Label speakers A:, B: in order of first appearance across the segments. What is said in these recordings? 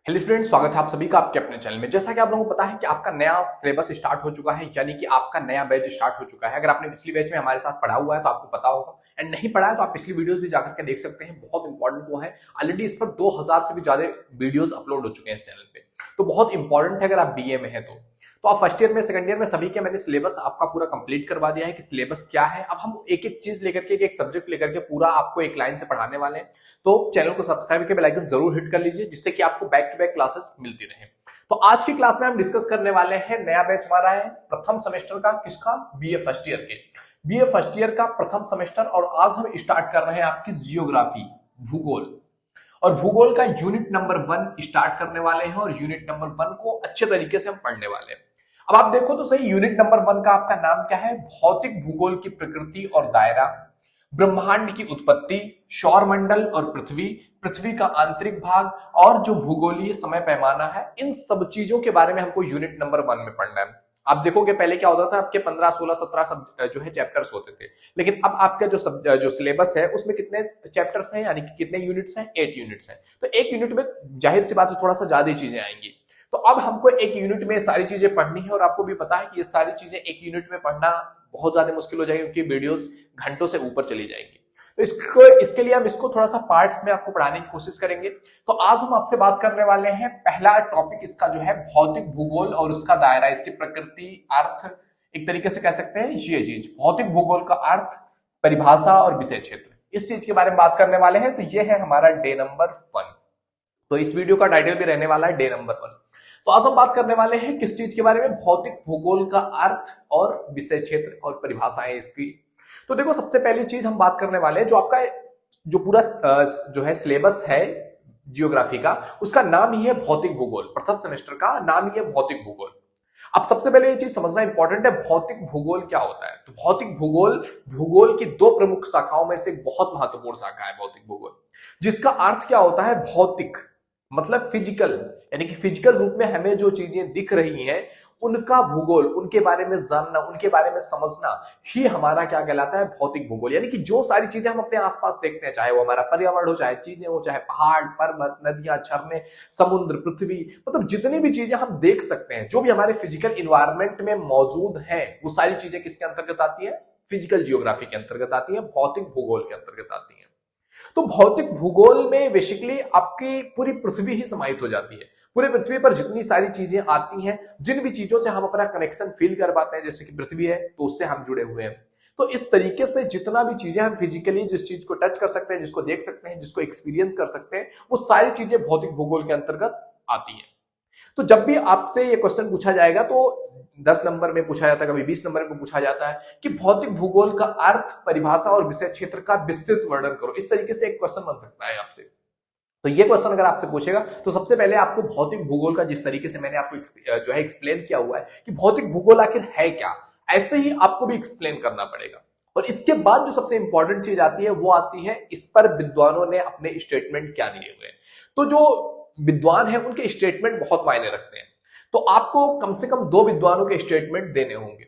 A: Hello student, स्वागत है आप सभी का आपके अपने चैनल में। जैसा कि आप लोगों को पता है कि आपका नया सिलेबस स्टार्ट हो चुका है, यानी कि आपका नया बैच स्टार्ट हो चुका है। अगर आपने पिछली बैच में हमारे साथ पढ़ा हुआ है तो आपको पता होगा, एंड नहीं पढ़ा है तो आप पिछली वीडियोस भी जाकर के देख सकते हैं। बहुत इंपॉर्टेंट वो है। ऑलरेडी इस पर 2000 से भी ज्यादा वीडियोस अपलोड हो चुके हैं इस चैनल पे, तो बहुत इंपॉर्टेंट है। अगर आप बीए में है तो आप फर्स्ट ईयर में, सेकंड ईयर में सभी के मैंने सिलेबस आपका पूरा कंप्लीट करवा दिया है कि सिलेबस क्या है। अब हम एक एक चीज लेकर के, एक सब्जेक्ट लेकर के पूरा आपको एक लाइन से पढ़ाने वाले हैं। तो चैनल को सब्सक्राइब करके बेल आइकन जरूर हिट कर लीजिए, जिससे कि आपको बैक टू बैक क्लासेस मिलती रहे। तो आज की क्लास में हम डिस्कस करने वाले हैं, नया बैच हमारा है प्रथम सेमेस्टर का। किसका? बीए फर्स्ट ईयर के। बीए फर्स्ट ईयर का प्रथम सेमेस्टर। और आज हम स्टार्ट कर रहे हैं आपकी जियोग्राफी, भूगोल। और भूगोल का यूनिट नंबर 1 स्टार्ट करने वाले हैं, और यूनिट नंबर 1 को अच्छे तरीके से हम पढ़ने वाले हैं। अब आप देखो तो सही, यूनिट नंबर 1 का आपका नाम क्या है? भौतिक भूगोल की प्रकृति और दायरा, ब्रह्मांड की उत्पत्ति, सौरमंडल और पृथ्वी, पृथ्वी का आंतरिक भाग, और जो भूगोलीय समय पैमाना है, इन सब चीजों के बारे में हमको यूनिट नंबर 1 में पढ़ना है। आप देखोगे पहले क्या होता था, आपके 15, 16, 17 सब जो है चैप्टर्स होते थे, लेकिन अब आपका जो सिलेबस है उसमें कितने चैप्टर्स हैं, यानी कि कितने यूनिट्स हैं? 8 यूनिट्स हैं। तो एक यूनिट में जाहिर सी बात है थोड़ा सा ज्यादा चीजें आएंगी। तो अब हमको एक यूनिट में सारी चीजें पढ़नी है, और आपको भी पता है कि ये सारी चीजें एक यूनिट में पढ़ना बहुत ज्यादा मुश्किल हो जाएगी, क्योंकि वीडियोस घंटों से ऊपर चली जाएंगी। तो इसके लिए हम इसको थोड़ा सा पार्ट्स में आपको पढ़ाने की कोशिश करेंगे। तो आज हम आपसे बात करने वाले हैं, पहला टॉपिक इसका जो है भौतिक भूगोल और उसका दायरा, इसकी प्रकृति, अर्थ, एक तरीके से कह सकते हैं ये चीज, भौतिक भूगोल का अर्थ, परिभाषा और विषय क्षेत्र, इस चीज के बारे में बात करने वाले हैं। तो ये है हमारा डे नंबर 1। तो इस वीडियो का टाइटल भी रहने वाला है डे नंबर 1। तो आज हम बात करने वाले हैं किस चीज के बारे में? भौतिक भूगोल का अर्थ और विषय क्षेत्र और परिभाषाएं इसकी। तो देखो, सबसे पहली चीज हम बात करने वाले हैं, जो आपका जो पूरा जो है सिलेबस है जियोग्राफी का, उसका नाम ही है भौतिक भूगोल। प्रथम सेमेस्टर का नाम ही है भौतिक भूगोल। अब सबसे पहले ये चीज समझना इंपॉर्टेंट है, भौतिक भूगोल क्या होता है। तो भौतिक भूगोल, भूगोल की दो प्रमुख शाखाओं में से एक बहुत महत्वपूर्ण शाखा है भौतिक भूगोल, जिसका अर्थ क्या होता है? भौतिक मतलब फिजिकल, यानी कि फिजिकल रूप में हमें जो चीजें दिख रही हैं उनका भूगोल, उनके बारे में जानना, उनके बारे में समझना ही हमारा क्या कहलाता है? भौतिक भूगोल। यानी कि जो सारी चीजें हम अपने आसपास देखते हैं, चाहे वो हमारा पर्यावरण हो, चाहे चीजें हो, चाहे पहाड़, पर्वत, नदियां, झरने, समुद्र, पृथ्वी, मतलब जितनी भी चीजें हम देख सकते हैं, जो भी हमारे फिजिकल इन्वायरमेंट में मौजूद है, वो सारी चीजें किसके अंतर्गत आती है? फिजिकल जियोग्राफी के अंतर्गत आती है, भौतिक भूगोल के अंतर्गत आती है। तो भौतिक भूगोल में बेसिकली आपकी पूरी पृथ्वी ही समाहित हो जाती है। पूरी पृथ्वी पर जितनी सारी चीजें आती हैं, जिन भी चीजों से हम अपना कनेक्शन फील कर पाते हैं, जैसे कि पृथ्वी है तो उससे हम जुड़े हुए हैं। तो इस तरीके से जितना भी चीजें हम फिजिकली जिस चीज को टच कर सकते हैं, जिसको देख सकते हैं, जिसको एक्सपीरियंस कर सकते हैं, वो सारी चीजें भौतिक भूगोल के अंतर्गत आती हैं। तो जब भी आपसे ये क्वेश्चन पूछा जाएगा, तो 10 नंबर में पूछा जाता है, कभी 20 नंबर में पूछा जाता है कि भौतिक भूगोल का अर्थ, परिभाषा और विषय क्षेत्र का विस्तृत वर्णन करो। इस तरीके से एक क्वेश्चन बन सकता है आपसे। तो ये क्वेश्चन अगर आपसे पूछेगा, तो सबसे पहले आपको भौतिक भूगोल का, जिस तरीके से मैंने आपको जो है एक्सप्लेन किया हुआ है कि भौतिक भूगोल आखिर है क्या, ऐसे ही आपको भी एक्सप्लेन करना पड़ेगा। और इसके बाद जो सबसे इंपॉर्टेंट चीज आती है, वो आती है इस पर विद्वानों ने अपने स्टेटमेंट क्या दिए हुए हैं। तो जो विद्वान है उनके स्टेटमेंट बहुत मायने रखते हैं। तो आपको कम से कम 2 विद्वानों के स्टेटमेंट देने होंगे,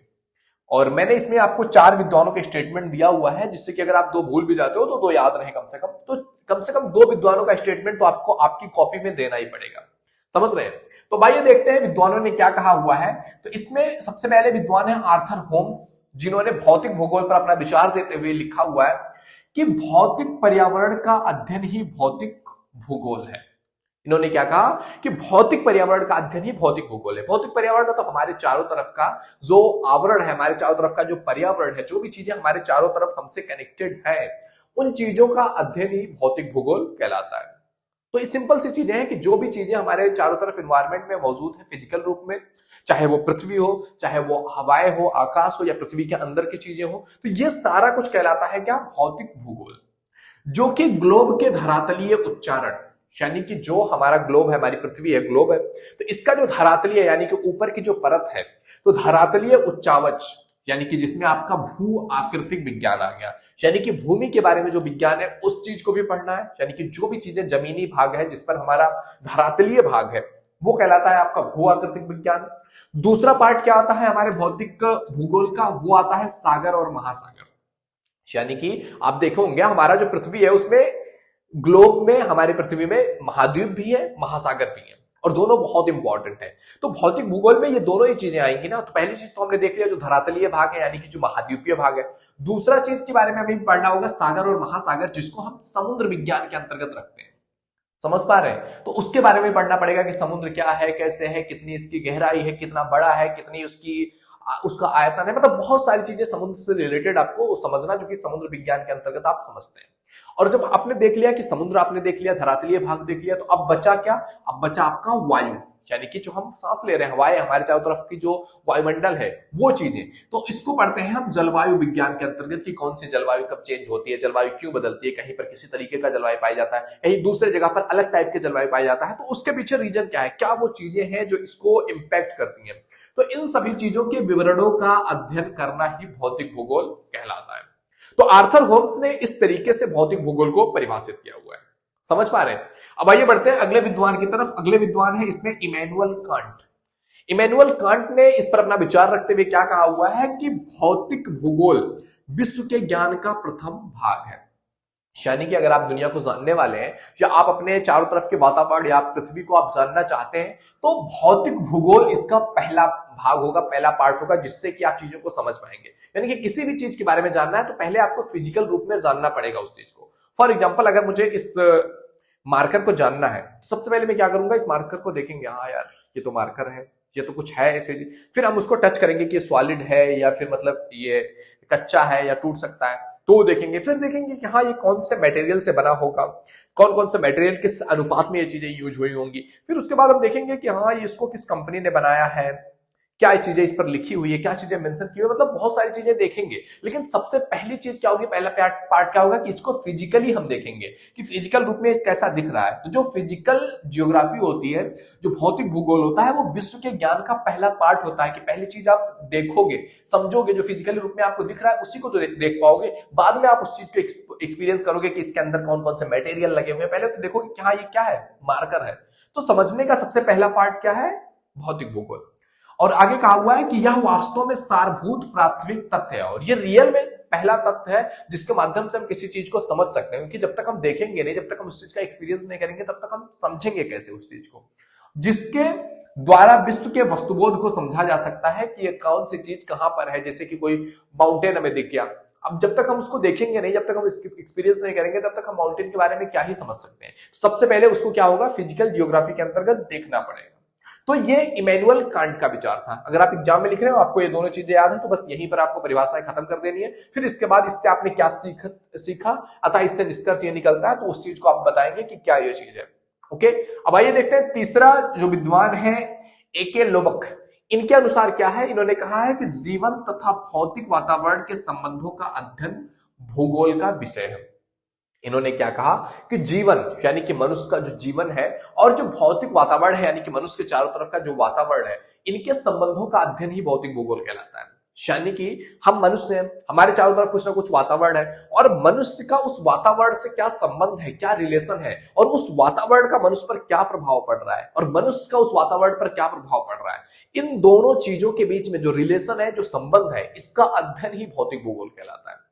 A: और मैंने इसमें आपको 4 विद्वानों के स्टेटमेंट दिया हुआ है, जिससे कि अगर आप 2 भूल भी जाते हो तो 2 याद रहे कम से कम। तो कम से कम 2 विद्वानों का स्टेटमेंट तो आपको आपकी कॉपी में देना ही पड़ेगा। समझ रहे हैं? तो भाई ये देखते हैं विद्वानों ने क्या कहा हुआ है। तो इसमें सबसे पहले विद्वान है आर्थर होम्स, जिन्होंने भौतिक भूगोल पर अपना विचार देते हुए लिखा हुआ है कि भौतिक पर्यावरण का अध्ययन ही भौतिक भूगोल है। इन्होंने क्या कहा कि भौतिक पर्यावरण का अध्ययन ही भौतिक भूगोल है। भौतिक पर्यावरण मतलब हमारे चारों तरफ का जो आवरण है, हमारे चारों तरफ का जो पर्यावरण है, जो भी चीजें हमारे चारों तरफ हमसे कनेक्टेड है, उन चीजों का अध्ययन ही भौतिक भूगोल कहलाता है। तो ये सिंपल सी चीजें हैं कि जो भी चीजें हमारे चारों तरफ इन्वायरमेंट में मौजूद है फिजिकल रूप में, चाहे वो पृथ्वी हो, चाहे वो हवाएं हो, आकाश हो, या पृथ्वी के अंदर की चीजें हो, तो ये सारा कुछ कहलाता है क्या? भौतिक भूगोल। जो कि ग्लोब के धरातलीय उच्चारण, यानी कि जो हमारा ग्लोब है, हमारी पृथ्वी है, ग्लोब है, तो इसका जो धरातलीय यानी कि ऊपर की जो परत है, तो धरातलीय उच्चावच, यानी कि जिसमें आपका भू आकृतिक विज्ञान आ गया, यानी कि भूमि के बारे में जो विज्ञान है उस चीज को भी पढ़ना है। यानी कि जो भी चीजें जमीनी भाग है, जिस पर हमारा धरातलीय भाग है, वो कहलाता है आपका भू आकृतिक विज्ञान। दूसरा पार्ट क्या आता है हमारे भौतिक भूगोल का? वो आता है सागर और महासागर। यानी कि आप देखे होंगे हमारा जो पृथ्वी है उसमें, ग्लोब में, हमारी पृथ्वी में महाद्वीप भी है, महासागर भी है। और दोनों बहुत इंपॉर्टेंट है। तो भौतिक भूगोल में ये दोनों ही चीजें आएंगी ना। तो पहली चीज तो हमने देख लिया जो धरातलीय भाग है यानी कि जो महाद्वीपीय भाग है। दूसरा चीज के बारे में हमें पढ़ना होगा सागर और महासागर, जिसको हम समुद्र विज्ञान के अंतर्गत रखते हैं। समझ पा रहे हैं? तो उसके बारे में पढ़ना पड़ेगा कि समुद्र क्या है, कैसे है, कितनी इसकी गहराई है, कितना बड़ा है, कितनी उसका आयतन है। मतलब बहुत सारी चीजें समुद्र से रिलेटेड आपको समझना, जो कि समुद्र विज्ञान के अंतर्गत आप समझते हैं। और जब आपने देख लिया कि समुद्र आपने देख लिया, धरातलीय भाग देख लिया, तो अब बचा क्या? अब बचा आपका वायु, यानी कि जो हम सांस ले रहे हैं, हवाएं, हमारे चारों तरफ की जो वायुमंडल है वो चीजें। तो इसको पढ़ते हैं हम जलवायु विज्ञान के अंतर्गत कि कौन सी जलवायु कब चेंज होती है, जलवायु क्यों बदलती है, कहीं पर किसी तरीके का जलवायु पाया जाता है, कहीं दूसरे जगह पर अलग टाइप के जलवायु पाया जाता है। तो उसके पीछे रीजन क्या है, क्या वो चीजें हैं जो इसको इंपैक्ट करती हैं। तो इन सभी चीजों के विवरणों का अध्ययन करना ही भौतिक भूगोल कहलाता है। तो आर्थर होम्स ने इस तरीके से भौतिक भूगोल को परिभाषित किया हुआ है। समझ पा रहे हैं? अब आइए बढ़ते हैं अगले विद्वान की तरफ। अगले विद्वान है इसमें इमैनुअल कांट। इमैनुअल कांट ने इस पर अपना विचार रखते हुए क्या कहा हुआ है कि भौतिक भूगोल विश्व के ज्ञान का प्रथम भाग है। यानी कि अगर आप दुनिया को जानने वाले हैं या आप अपने चारों तरफ के वातावरण या पृथ्वी को आप जानना चाहते हैं, तो भौतिक भूगोल इसका पहला भाग होगा, पहला पार्ट होगा, जिससे कि आप चीजों को समझ पाएंगे। यानी कि किसी भी चीज के बारे में जानना है तो पहले आपको फिजिकल रूप में जानना पड़ेगा उस चीज को। फॉर एग्जाम्पल, अगर मुझे इस मार्कर को जानना है तो सबसे पहले मैं क्या करूंगा, इस मार्कर को देखेंगे, हाँ यार ये तो मार्कर है, ये तो कुछ है ऐसे। फिर हम उसको टच करेंगे कि ये सॉलिड है या फिर मतलब ये कच्चा है या टूट सकता है, तो देखेंगे। फिर देखेंगे कि हाँ ये कौन से मटेरियल से बना होगा, कौन कौन से मटेरियल किस अनुपात में ये चीजें यूज हुई होंगी। फिर उसके बाद हम देखेंगे कि हाँ ये इसको किस कंपनी ने बनाया है, क्या चीजें इस पर लिखी हुई है, क्या चीजें मेंशन की हुई है, मतलब बहुत सारी चीजें देखेंगे। लेकिन सबसे पहली चीज क्या होगी, पहला पार्ट क्या होगा कि इसको फिजिकली हम देखेंगे कि फिजिकल रूप में कैसा दिख रहा है। तो जो फिजिकल जियोग्राफी होती है, जो भौतिक भूगोल होता है, वो विश्व के ज्ञान का पहला पार्ट होता है कि पहली चीज आप देखोगे, समझोगे, जो फिजिकल रूप में आपको दिख रहा है उसी को तो देख पाओगे। बाद में आप उस चीज को एक्सपीरियंस करोगे कि इसके अंदर कौन कौन से मटेरियल लगे हुए हैं। पहले तो देखोगे कि हाँ ये क्या है, मार्कर है। तो समझने का सबसे पहला पार्ट क्या है, भौतिक भूगोल। और आगे कहा हुआ है कि यह वास्तव में सारभूत प्राथमिक तथ्य है, और ये रियल में पहला तथ्य है जिसके माध्यम से हम किसी चीज को समझ सकते हैं। क्योंकि जब तक हम देखेंगे नहीं, जब तक हम उस चीज का एक्सपीरियंस नहीं करेंगे, तब तक हम समझेंगे कैसे उस चीज को, जिसके द्वारा विश्व के वस्तुबोध को समझा जा सकता है कि ये कौन सी चीज कहां पर है। जैसे कि कोई माउंटेन हमें दिख गया, अब जब तक हम उसको देखेंगे नहीं, जब तक हम इसकी एक्सपीरियंस नहीं करेंगे, तब तक हम माउंटेन के बारे में क्या ही समझ सकते हैं। सबसे पहले उसको क्या होगा, फिजिकल जियोग्राफी के अंतर्गत देखना पड़ेगा। तो ये इमैनुअल कांट का विचार था। अगर आप एग्जाम में लिख रहे हो, आपको ये दोनों चीजें याद है, तो बस यहीं पर आपको परिभाषाएं खत्म कर देनी है। फिर इसके बाद इससे आपने क्या सीखा, अतः इससे निष्कर्ष ये निकलता है, तो उस चीज को आप बताएंगे कि क्या ये चीज है। ओके, अब आइए देखते हैं तीसरा जो विद्वान है ए.के. लोबक। इनके अनुसार क्या है, इन्होंने कहा है कि जीवन तथा भौतिक वातावरण के संबंधों का अध्ययन भूगोल का विषय है। इन्होंने क्या कहा कि जीवन यानी कि मनुष्य का जो जीवन है और जो भौतिक वातावरण है यानी कि मनुष्य के चारों तरफ का जो वातावरण है, इनके संबंधों का अध्ययन ही भौतिक भूगोल कहलाता है। यानी कि हम मनुष्य हैं, हमारे चारों तरफ कुछ ना कुछ वातावरण है, और मनुष्य का उस वातावरण से क्या संबंध है, क्या रिलेशन है, और उस वातावरण का मनुष्य पर क्या प्रभाव पड़ रहा है, और मनुष्य का उस वातावरण पर क्या प्रभाव पड़ रहा है। इन दोनों चीजों के बीच में जो रिलेशन है, जो संबंध है, इसका अध्ययन ही भौतिक भूगोल कहलाता है।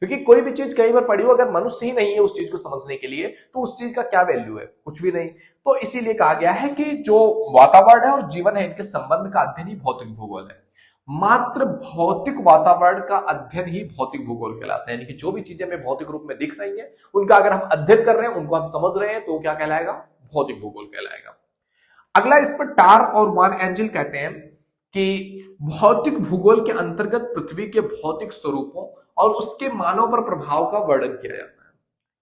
A: क्योंकि कोई भी चीज कहीं पर पड़ी हो, अगर मनुष्य ही नहीं है उस चीज को समझने के लिए, तो उस चीज का क्या वैल्यू है, कुछ भी नहीं। तो इसीलिए कहा गया है कि जो वातावरण है और जीवन है, इनके संबंध का अध्ययन ही भौतिक भूगोल है। मात्र भौतिक वातावरण का अध्ययन ही भौतिक भूगोल कहलाता है। यानी कि जो भी चीजें हमें भौतिक रूप में दिख रही हैं, उनका अगर हम अध्ययन कर रहे हैं, उनको हम समझ रहे हैं, तो क्या कहलाएगा, भौतिक भूगोल कहलाएगा। अगला इस पर टार और वान एंजल कहते हैं कि भौतिक भूगोल के अंतर्गत पृथ्वी के भौतिक स्वरूपों और उसके मानव पर प्रभाव का वर्णन किया जाता है।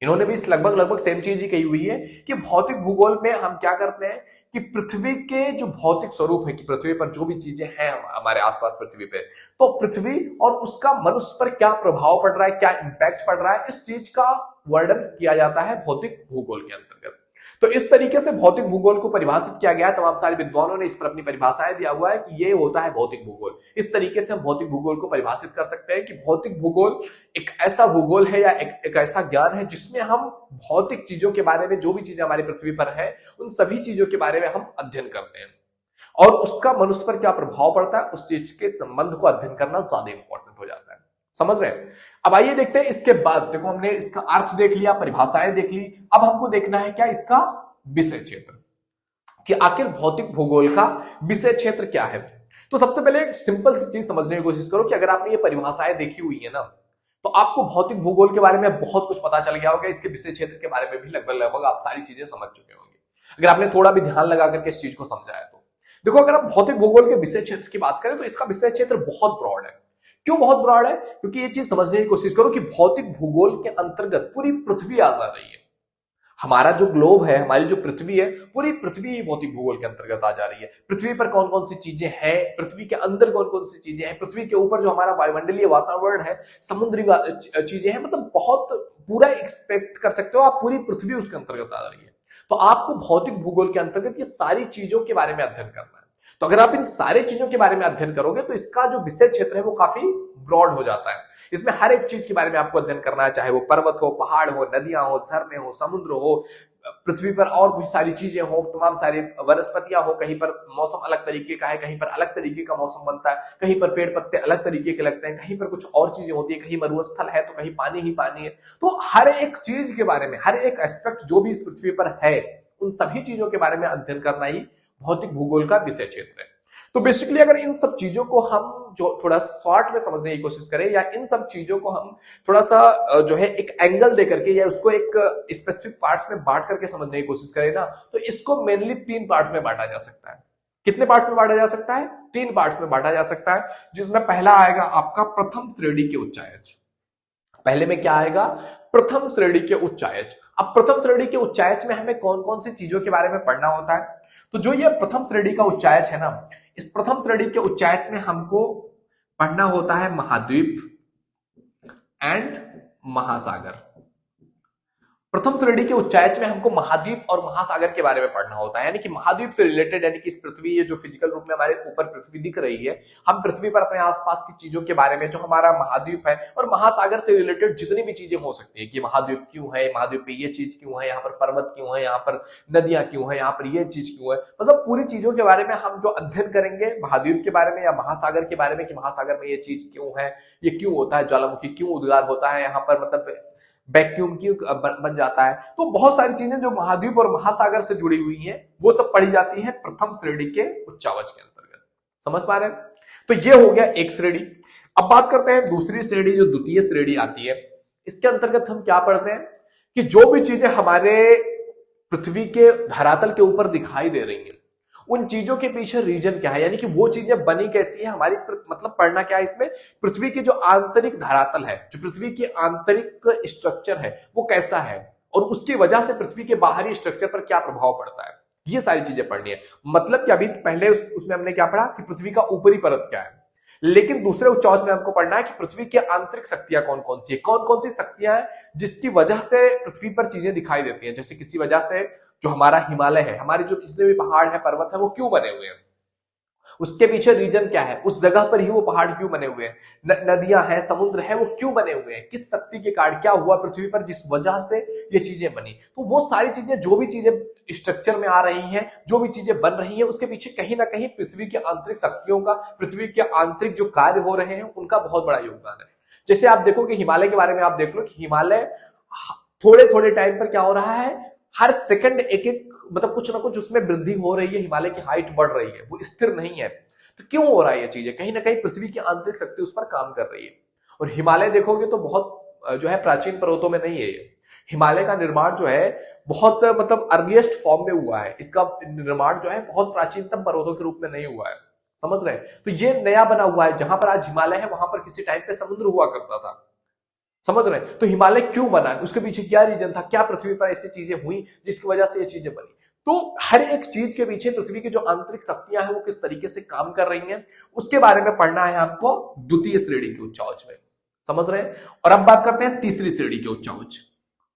A: इन्होंने भी लगभग सेम चीज ही कही हुई है कि भौतिक भूगोल में हम क्या करते हैं कि पृथ्वी के जो भौतिक स्वरूप है, कि पृथ्वी पर जो भी चीजें हैं हमारे आसपास पृथ्वी पे, तो पृथ्वी और उसका मनुष्य पर क्या प्रभाव पड़ रहा है, क्या इंपैक्ट पड़ रहा है, इस चीज का वर्णन किया जाता है भौतिक भूगोल के अंतर्गत। तो इस तरीके से भौतिक भूगोल को परिभाषित किया गया है। तमाम सारे विद्वानों ने इस पर अपनी परिभाषाएं दिया हुआ है कि ये होता है भौतिक भूगोल। इस तरीके से हम भौतिक भूगोल को परिभाषित कर सकते हैं कि भौतिक भूगोल एक ऐसा भूगोल है या एक ऐसा ज्ञान है जिसमें हम भौतिक चीजों के बारे में, जो भी चीजें हमारी पृथ्वी पर है, उन सभी चीजों के बारे में हम अध्ययन करते हैं, और उसका मनुष्य पर क्या प्रभाव पड़ता है, उस चीज के संबंध को अध्ययन करना ज्यादा इंपॉर्टेंट हो जाता है। समझ रहे हैं? अब आइए देखते हैं इसके बाद, देखो हमने इसका अर्थ देख लिया, परिभाषाएं देख ली, अब हमको देखना है क्या, इसका विषय क्षेत्र। कि आखिर भौतिक भूगोल का विषय क्षेत्र क्या है। तो सबसे पहले एक सिंपल सी चीज समझने की कोशिश करो कि अगर आपने ये परिभाषाएं देखी हुई है ना, तो आपको भौतिक भूगोल के बारे में बहुत कुछ पता चल गया होगा। इसके विषय क्षेत्र के बारे में भी लगभग लगभग आप सारी चीजें समझ चुके होंगे, अगर आपने थोड़ा भी ध्यान लगा करके इस चीज को समझा है तो। देखो, अगर हम भौतिक भूगोल के विषय क्षेत्र की बात करें तो इसका विषय क्षेत्र बहुत ब्रॉड है। क्यों बहुत ब्रॉड है? क्योंकि ये चीज समझने की कोशिश करो कि भौतिक भूगोल के अंतर्गत पूरी पृथ्वी आ जा रही है। हमारा जो ग्लोब है, हमारी जो पृथ्वी है, पूरी पृथ्वी ही भौतिक भूगोल के अंतर्गत आ जा रही है। पृथ्वी पर कौन कौन सी चीजें हैं, पृथ्वी के अंदर कौन कौन सी चीजें हैं, पृथ्वी के ऊपर जो हमारा वायुमंडलीय वातावरण है, समुद्री चीजें हैं, मतलब बहुत पूरा एक्सपेक्ट कर सकते हो आप, पूरी पृथ्वी उसके अंतर्गत आ रही है। तो आपको भौतिक भूगोल के अंतर्गत ये सारी चीजों के बारे में अध्ययन करना है। तो अगर आप इन सारी चीजों के बारे में अध्ययन करोगे तो इसका जो विषय क्षेत्र है वो काफी ब्रॉड हो जाता है। इसमें हर एक चीज के बारे में आपको अध्ययन करना है, चाहे वो पर्वत हो, पहाड़ हो, नदियां हो, झरने हो, समुद्र हो, पृथ्वी पर और भी सारी चीजें हो, तमाम सारी वनस्पतियां हो। कहीं पर मौसम अलग तरीके का है, कहीं पर अलग तरीके का मौसम बनता है, कहीं पर पेड़ पत्ते अलग तरीके के लगते हैं, कहीं पर कुछ और चीजें होती है, कहीं मरुस्थल है तो कहीं पानी ही पानी है। तो हर एक चीज के बारे में, हर एक एस्पेक्ट जो भी इस पृथ्वी पर है, उन सभी चीजों के बारे में अध्ययन करना ही भौतिक भूगोल का विषय क्षेत्र है। तो बेसिकली अगर इन सब चीजों को हम जो थोड़ा शॉर्ट में समझने की कोशिश करें, या इन सब चीजों को हम थोड़ा सा जो है एक एंगल दे करके, या उसको एक स्पेसिफिक पार्ट्स में बांट करके समझने की कोशिश करें ना, तो इसको मेनली 3 पार्ट्स में बांटा जा सकता है। कितने पार्ट्स में बांटा जा सकता है? 3 पार्ट्स में बांटा जा सकता है, जिसमें पहला आएगा आपका प्रथम श्रेणी के उच्चायच। पहले में क्या आएगा? प्रथम श्रेणी के उच्चायच। अब प्रथम श्रेणी के उच्चायच में हमें कौन कौन सी चीजों के बारे में पढ़ना होता है? तो जो ये प्रथम श्रेणी का उच्चायच है ना, इस प्रथम श्रेणी के उच्चायच में हमको पढ़ना होता है महाद्वीप एंड महासागर। प्रथम श्रेणी के उच्चायच में हमको महाद्वीप और महासागर के बारे में पढ़ना होता है, यानी कि महाद्वीप से रिलेटेड, यानी कि इस पृथ्वी, ये जो फिजिकल रूप में हमारे ऊपर पृथ्वी दिख रही है, हम पृथ्वी पर अपने आसपास की चीजों के बारे में, जो हमारा महाद्वीप है, और महासागर से रिलेटेड जितनी भी चीजें हो सकती है कि महाद्वीप क्यों है, महाद्वीप पे ये चीज क्यों है, यहाँ पर पर्वत क्यों है, यहाँ पर नदियां क्यों है, यहाँ पर ये चीज क्यों है, मतलब पूरी चीजों के बारे में हम जो अध्ययन करेंगे महाद्वीप के बारे में या महासागर के बारे में, कि महासागर में ये चीज क्यों है, ये क्यों होता है, ज्वालामुखी क्यों उद्गार होता है, यहाँ पर मतलब वैक्यूम क्यों बन जाता है। तो बहुत सारी चीजें जो महाद्वीप और महासागर से जुड़ी हुई हैं, वो सब पढ़ी जाती है प्रथम श्रेणी के उच्चावच के अंतर्गत। समझ पा रहे हैं? तो ये हो गया एक श्रेणी। अब बात करते हैं दूसरी श्रेणी, जो द्वितीय श्रेणी आती है। इसके अंतर्गत हम क्या पढ़ते हैं कि जो भी चीजें हमारे पृथ्वी के धरातल के ऊपर दिखाई दे रही हैं, उन चीजों के पीछे रीजन क्या है, यानी कि वो चीजें बनी कैसी है, हमारी मतलब पढ़ना क्या है इसमें, पृथ्वी की जो आंतरिक धरातल है, जो पृथ्वी की आंतरिक स्ट्रक्चर है, वो कैसा है, और उसकी वजह से पृथ्वी के बाहरी स्ट्रक्चर पर क्या प्रभाव पड़ता है, ये सारी चीजें पढ़नी है। मतलब कि अभी पहले उसमें हमने क्या पढ़ा कि पृथ्वी का ऊपरी परत क्या है, लेकिन दूसरे उच्चावच में हमको पढ़ना है कि पृथ्वी की आंतरिक शक्तियां कौन कौन सी है, कौन कौन सी शक्तियां हैं जिसकी वजह से पृथ्वी पर चीजें दिखाई देती हैं। जैसे किसी वजह से जो हमारा हिमालय है, हमारे जो जितने भी पहाड़ है, पर्वत है, वो क्यों बने हुए हैं, उसके पीछे रीजन क्या है, उस जगह पर ही वो पहाड़ क्यों बने हुए हैं, नदियां हैं, समुद्र है, वो क्यों बने हुए हैं, किस शक्ति के कारण, क्या हुआ पृथ्वी पर जिस वजह से ये चीजें बनी। तो वो सारी चीजें, जो भी चीजें स्ट्रक्चर में आ रही हैं, जो भी चीजें बन रही हैं, उसके पीछे कहीं ना कहीं पृथ्वी की आंतरिक शक्तियों का, पृथ्वी के आंतरिक जो कार्य हो रहे हैं, उनका बहुत बड़ा योगदान है। जैसे आप देखो कि हिमालय के बारे में आप देख लो कि हिमालय थोड़े थोड़े टाइम पर क्या हो रहा है, हर सेकंड एक एक मतलब कुछ ना कुछ उसमें वृद्धि हो रही है, हिमालय की हाइट बढ़ रही है, वो स्थिर नहीं है। तो क्यों हो रहा है ये चीजें? कहीं ना कहीं पृथ्वी की आंतरिक शक्ति उस पर काम कर रही है। और हिमालय देखोगे तो बहुत जो है प्राचीन पर्वतों में नहीं है ये। हिमालय का निर्माण जो है बहुत मतलब अर्लीस्ट फॉर्म में हुआ है, इसका निर्माण जो है बहुत प्राचीनतम पर्वतों के रूप में नहीं हुआ है। समझ रहे हैं? तो ये नया बना हुआ है। जहां पर आज हिमालय है वहां पर किसी टाइम पे समुद्र हुआ करता था। समझ रहे हैं? तो हिमालय क्यों बना, उसके पीछे क्या रीजन था, क्या पृथ्वी पर ऐसी चीजें हुई जिसकी वजह से ये चीजें बनी। तो हर एक चीज के पीछे पृथ्वी की जो आंतरिक शक्तियां हैं वो किस तरीके से काम कर रही हैं, उसके बारे में पढ़ना है आपको द्वितीय श्रेणी के उच्चावच में। समझ रहे हैं? और अब बात करते हैं तीसरी श्रेणी के उच्चावच।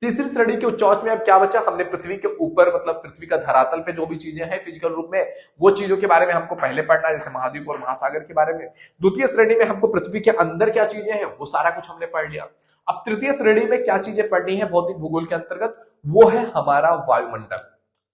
A: तीसरी श्रेणी के उच्चावच में अब क्या बचा, हमने पृथ्वी के ऊपर मतलब पृथ्वी का धरातल पे जो भी चीजें हैं फिजिकल रूप में, वो चीजों के बारे में हमको पहले पढ़ना है, जैसे महाद्वीप और महासागर के बारे में। द्वितीय श्रेणी में हमको पृथ्वी के अंदर क्या चीजें हैं वो सारा कुछ हमने पढ़ लिया। अब तृतीय श्रेणी में क्या चीजें पढ़नी है भौतिक भूगोल के अंतर्गत, वो है हमारा वायुमंडल,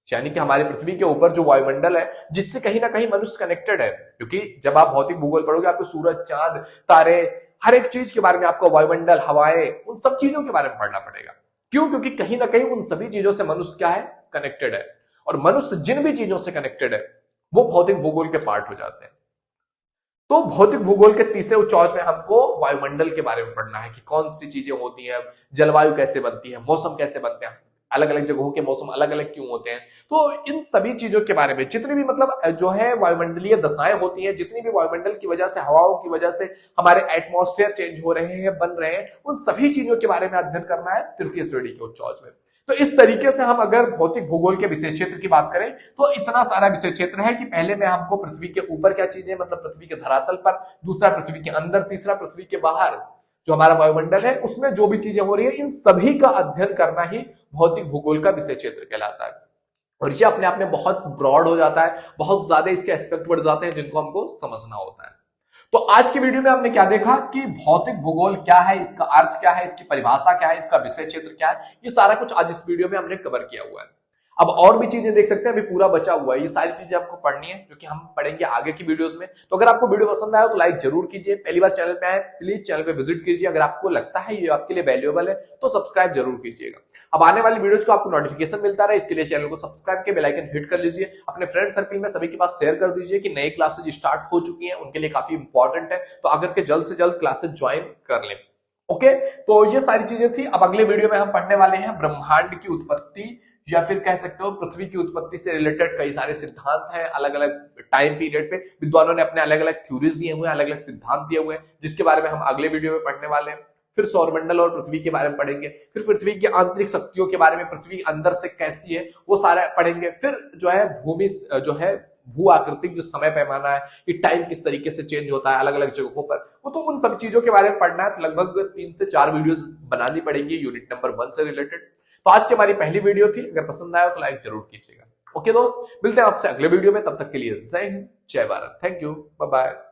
A: यानी कि हमारी पृथ्वी के ऊपर जो वायुमंडल है जिससे कहीं ना कहीं मनुष्य कनेक्टेड है। क्योंकि जब आप भौतिक भूगोल पढ़ोगे आपको सूरज, चांद, तारे, हर एक चीज के बारे में, आपको वायुमंडल, हवाएं, उन सब चीजों के बारे में पढ़ना पड़ेगा। क्यों? क्योंकि कहीं ना कहीं उन सभी चीजों से मनुष्य क्या है, कनेक्टेड है। और मनुष्य जिन भी चीजों से कनेक्टेड है वो भौतिक भूगोल के पार्ट हो जाते हैं। तो भौतिक भूगोल के तीसरे उच्चावच में हमको वायुमंडल के बारे में पढ़ना है कि कौन सी चीजें होती हैं, जलवायु कैसे बनती है, मौसम कैसे बनते हैं, अलग अलग जगहों के मौसम अलग अलग क्यों होते हैं। तो इन सभी चीजों के बारे में जितनी भी मतलब जो है वायुमंडलीय दशाएं होती हैं, जितनी भी वायुमंडल की वजह से, हवाओं की वजह से हमारे एटमॉस्फेयर चेंज हो रहे हैं, बन रहे हैं, उन सभी चीजों के बारे में अध्ययन करना है तृतीय श्रेणी के उच्चावच में। तो इस तरीके से हम अगर भौतिक भूगोल के विषय क्षेत्र की बात करें तो इतना सारा विषय क्षेत्र है कि पहले में हमको पृथ्वी के ऊपर क्या चीजें, मतलब पृथ्वी के धरातल पर, दूसरा पृथ्वी के अंदर, तीसरा पृथ्वी के बाहर जो हमारा वायुमंडल है उसमें जो भी चीजें हो रही है, इन सभी का अध्ययन करना ही भौतिक भूगोल का विषय क्षेत्र कहलाता है। और ये अपने आप में बहुत ब्रॉड हो जाता है, बहुत ज्यादा इसके एस्पेक्ट बढ़ जाते हैं जिनको हमको समझना होता है। तो आज की वीडियो में हमने क्या देखा कि भौतिक भूगोल क्या है, इसका अर्थ क्या है, इसकी परिभाषा क्या है, इसका विषय क्षेत्र क्या है, ये सारा कुछ आज इस वीडियो में हमने कवर किया हुआ है। अब और भी चीजें देख सकते हैं, अभी पूरा बचा हुआ है, ये सारी चीजें आपको पढ़नी है जो कि हम पढ़ेंगे आगे की वीडियोस में। तो अगर आपको वीडियो पसंद आया तो लाइक जरूर कीजिए, पहली बार चैनल पे आए प्लीज चैनल पे विजिट कीजिए, अगर आपको लगता है ये आपके लिए वैल्यूएबल है तो सब्सक्राइब जरूर कीजिएगा। अब आने वाली वीडियोज को आपको नोटिफिकेशन मिलता रहे इसके लिए चैनल को सब्सक्राइब के बेल आइकन हिट कर लीजिए, अपने फ्रेंड सर्कल में सभी के पास शेयर कर दीजिए कि नई क्लासेज स्टार्ट हो चुकी हैं, उनके लिए काफी इंपॉर्टेंट है, तो आकर के जल्द से जल्द क्लासेज ज्वाइन कर लें। ओके, तो ये सारी चीजें थी। अब अगले वीडियो में हम पढ़ने वाले हैं ब्रह्मांड की उत्पत्ति, या फिर कह सकते हो पृथ्वी की उत्पत्ति से रिलेटेड कई सारे सिद्धांत हैं। अलग अलग टाइम पीरियड पे विद्वानों ने अपने अलग अलग थ्योरीज दिए हुए हैं, अलग अलग सिद्धांत दिए हुए हैं, जिसके बारे में हम अगले वीडियो में पढ़ने वाले हैं। फिर सौरमंडल और पृथ्वी के बारे में पढ़ेंगे, फिर पृथ्वी की आंतरिक शक्तियों के बारे में, पृथ्वी अंदर से कैसी है वो सारा पढ़ेंगे। फिर जो है भूमि जो है भू आकृतिक जो समय पैमाना है कि टाइम किस तरीके से चेंज होता है अलग अलग जगहों पर, वो तो उन सब चीजों के बारे में पढ़ना है। तो लगभग 3 से 4 वीडियोस बनानी पड़ेगी यूनिट नंबर 1 से रिलेटेड। तो आज की हमारी पहली वीडियो थी, अगर पसंद आया तो लाइक जरूर कीजिएगा। ओके दोस्त, मिलते हैं आपसे अगले वीडियो में, तब तक के लिए जय हिंद, जय Bharat, thank you, bye bye.